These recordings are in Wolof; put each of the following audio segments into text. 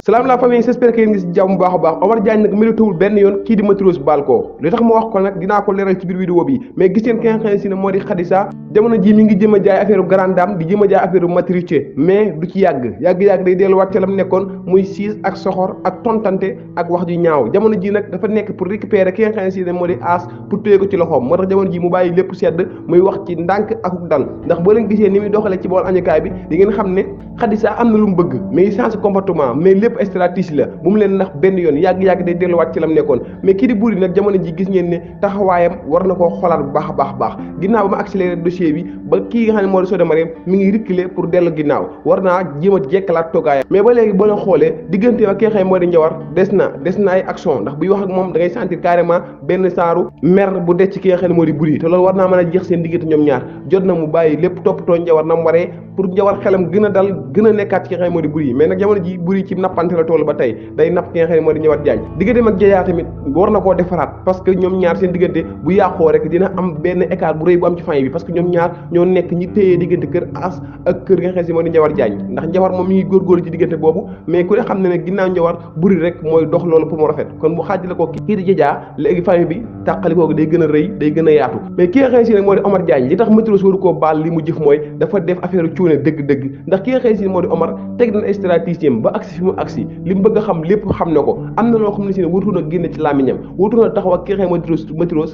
salaam la famille j'espère que yéen ngi si jàmm bu baax a baax Omar Diagne nag méritewul benn yoon kii di Matros baal ko li tax ma wax ko nag dinaa ko leeral ci biir vidéo bi mais gis ngeen ki nga xam si ne moo di Khadija jamono ji mi ngi jëm a jaay affaire grande dame di jëm a jaay affaire maturité mais du ci yàgg day delluwaat ca lam nekkoon muy siis ak soxor ak tontante ak wax ju ñaaw jamono ji nag dafa nekk pour récupérer ki nga xam si ne moo di aas pour téye ko ci loxoom moo tax jamono ji mu bàyyi lépp sedd muy wax ci ndànk ak dal ndax boo leen gisee ni muy doxalee ci bool añukaay bi di ngeen xam ne Khadija am na lu mu bëgg mais change comportement mais lépp stratégie la bu mu leen nax benn yoon yàgg day delluwaat ci lam nekkoon mais kii di Boury nag jamono ji gis ngeen ne taxawaayam war na koo xoolaat bu baax a baax ginnaaw ba ma accéléré dossier bi ba kii nga xam ne moo di Sodé Mariam mi ngi reculer pour dellu ginnaaw war naa jéem a jekkalaat toogaayam mais ba léegi boo leen xoolee diggante ak ki nga xam ne moo di Njawar des na ay action ndax buy wax ak moom da ngay sentir carrément benn saaru mer bu des ci ki nga xam ne moo di Boury te loolu war naa mën a jeex seen diggante ñoom ñaar jot na mu bàyyi lépp toppatoo Njawar na mu waree pour Njawar xelam gën a dal gën a nekkaat ci ki nga xam ne moo di Boury mais nag jamono ji Boury ci nappante la toll ba tey day napp ki nga xam ne moo di Ndiawar Diagne diggante mag Jeya tamit war na koo defaraat parce que ñoom ñaar seen diggante bu yàqoo rek dina am benn écart bu rëy bu am ci famille bi parce que ñoom ñaar ñoo nekk ñi téyee diggante kër As ak kër nga xam ne moo di Ndiawar Diagne ndax Njawar moom mi ngi góorgóorlu ci diggante boobu mais ku ne xam ne ne ginnaaw Njawar Boury rek mooy dox loolu pour mu rafet kon bu xaajale ko kii di Jeya léegi famille bi tàqalikoo day gën a rëy day gën a yaatu mais ki nga xam ne moo di Omar Diagne li tax Matros waru koo baal li mu jëf mooy dafa def affaire cuune dëgg ndax ki nga xam ne moo di Omar teg na stratégie ba agsi fi mu agsi li mu bëgg a xam lépp xam na ko am na loo xam ne si ne wutu na génn ci làmmiñam wutu na taxaw ak ki nga xam ne Matros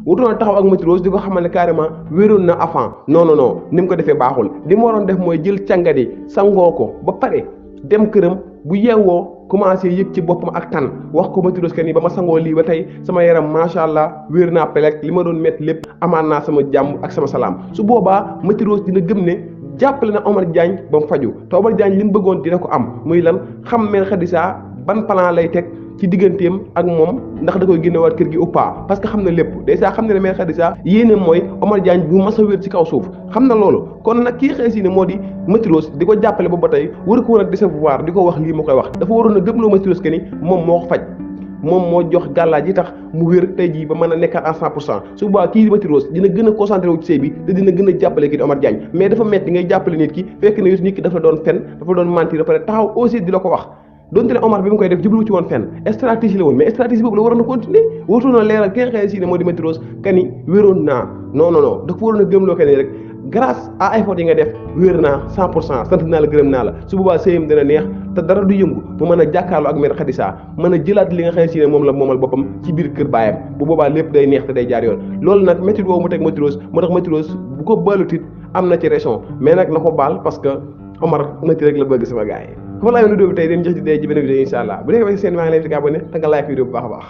wutoon taxaw ak Matros di ko xamal ne carrément wéroon na avant non ni mu ko defee baaxul li mu waroon def mooy jël càngadi sangoo ko ba pare dem këram bu yeewoo commencé yëg ci boppam ak tan wax ko Matros que ni ba ma sangoo lii ba tey sama yaram macha allah wér naa pelek li ma doon métti lépp amaan naa sama jàmm ak sama salaam su boobaa Matros dina gëm ne jàppale na Omar Diagne ba mu faju te Omar Diagne li mu bëggoon dina ko am muy lan xam mel Khadija ban plan lay teg ci digganteem ak moom ndax da koy génnewaat kër gi ou pas parce que xam na lépp déjà xam ne ne mère Khadija yéene mooy Omar Diagne bu mas a wér ci kaw suuf xam na loolu kon nag kii xëy si ne moo di Matros di ko jàppale ba tey waru ko woon a décevoir di ko wax lii ma koy wax dafa waroon a gëmloo Matros que ni moom moo ko faj moom moo jox gàllaaj yi tax mu wér tey jii ba mën a nekkaat à 100% su boobaa kii di Matros dina gën a concentré wu ci sëy bi te dina gën a jàppale kii di Omar Diagne mais dafa metti ngay jàppale nit ki fekk ne nit ki dafa doon fen dafa doon mentir ba pare taxaw aussi di la ko wax donte ne Omar bi mu koy def jublu ci woon fenn stratégie la woon mais stratégie boobu la waroon a continuer waroon na leeral ki nga xam ne si ne moo di Matros kani wéroon naa non dafa waroon a gëmloo kenn rek grâce à effort yi nga def wér naa 100% sant naa la gërëm naa la su boobaa sëyam dina neex te dara du yëngu mu mën a jàkkaarloo ak mère Khadija mën a jëlaat li nga xam ne si ne moom la moomal boppam ci biir kër baayam bu boobaa lépp day neex te day jaar yoon loolu nag métti boobu mu teg Matros moo tax Matros bu ko baalutit am na ci raison mais nag na ko baal parce que Omar métti rek la bëgg sama gars yi. voilà yow vidéo bi tey dañu jox di dee ci benn vidéo incha allah bu dee seen maa ngi lay fi abonné te nga like vidéo bu baax a baax